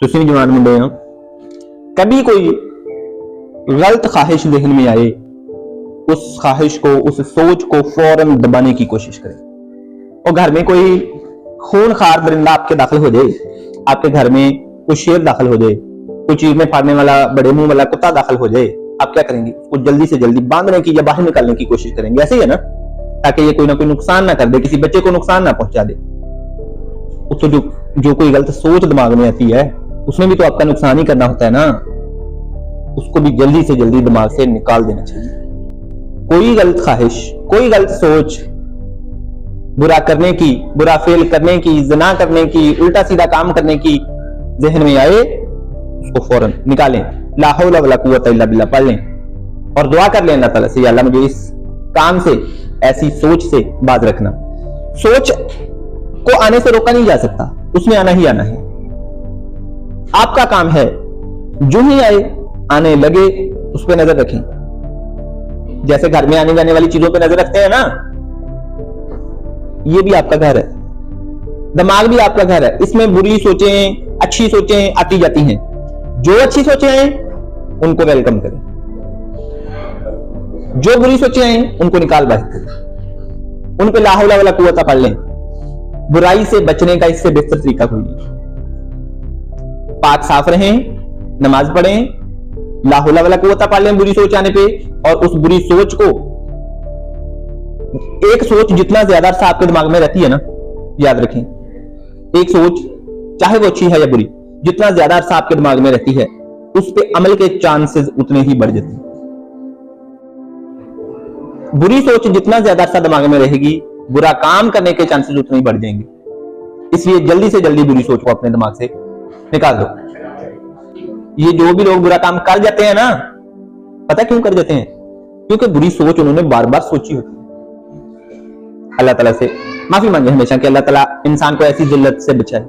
तुसी भी जवान मुंडे हो, कभी कोई गलत ख्वाहिश जहन में आए, उस ख्वाहिश को, उस सोच को फौरन दबाने की कोशिश करें। और घर में कोई खूनखार दरिंदा आपके दाखिल हो जाए, आपके घर में कोई शेर दाखिल हो जाए, कोई चीरने फाड़ने वाला बड़े मुंह वाला कुत्ता दाखिल हो जाए, आप क्या करेंगे? उसको जल्दी से जल्दी बांधने की या बाहर निकालने की कोशिश करेंगे, ऐसे ही है ना, ताकि ये कोई ना कोई नुकसान ना कर दे, किसी बच्चे को नुकसान ना पहुंचा दे। उसको जो कोई गलत सोच दिमाग में आती है, उसमें भी तो आपका नुकसान ही करना होता है ना, उसको भी जल्दी से जल्दी दिमाग से निकाल देना चाहिए। कोई गलत ख्वाहिश, कोई गलत सोच, बुरा करने की, बुरा फेल करने की, ज़िना करने की, उल्टा सीधा काम करने की जहन में आए, उसको फौरन निकालें, ला हौला वला कुव्वता इल्ला बिल्लाह पढ़ लें और दुआ कर लें अल्लाह ताला से, या अल्लाह मुझे इस काम से, ऐसी सोच से बाज रखना। सोच को आने से रोका नहीं जा सकता, उसमें आना ही आना है। आपका काम है जो ही आए, आने लगे, उस पर नजर रखें। जैसे घर में आने जाने वाली चीजों पर नजर रखते हैं ना, ये भी आपका घर है, दिमाग भी आपका घर है। इसमें बुरी सोचें, अच्छी सोचें आती जाती हैं। जो अच्छी सोचें हैं उनको वेलकम करें, जो बुरी सोचें हैं उनको निकाल बाहर करें, उन पे ला हौला वला कुव्वता पढ़ लें। बुराई से बचने का इससे बेहतर तरीका कोई नहीं। पाक साफ रहें, नमाज पढ़ें, ला हौला वला कुव्वता पढ़ लें बुरी सोच आने पे, और उस बुरी सोच को, एक सोच जितना ज्यादा अरसा आपके दिमाग में रहती है ना, याद रखें, एक सोच चाहे वो अच्छी है या बुरी, जितना ज्यादा अरसा आपके दिमाग में रहती है, उस पे अमल के चांसेस उतने ही बढ़ जाते हैं। बुरी सोच जितना ज्यादा अरसा दिमाग में रहेगी, बुरा काम करने के चांसेस उतने ही बढ़ जाएंगे। इसलिए जल्दी से जल्दी बुरी सोच को अपने दिमाग से निकाल दो। ये जो भी लोग बुरा काम कर जाते हैं ना, पता क्यों कर जाते हैं? क्योंकि बुरी सोच उन्होंने बार बार सोची होती है। अल्लाह ताला से माफी मांगे हमेशा कि अल्लाह ताला इंसान को ऐसी जिल्लत से बचाए।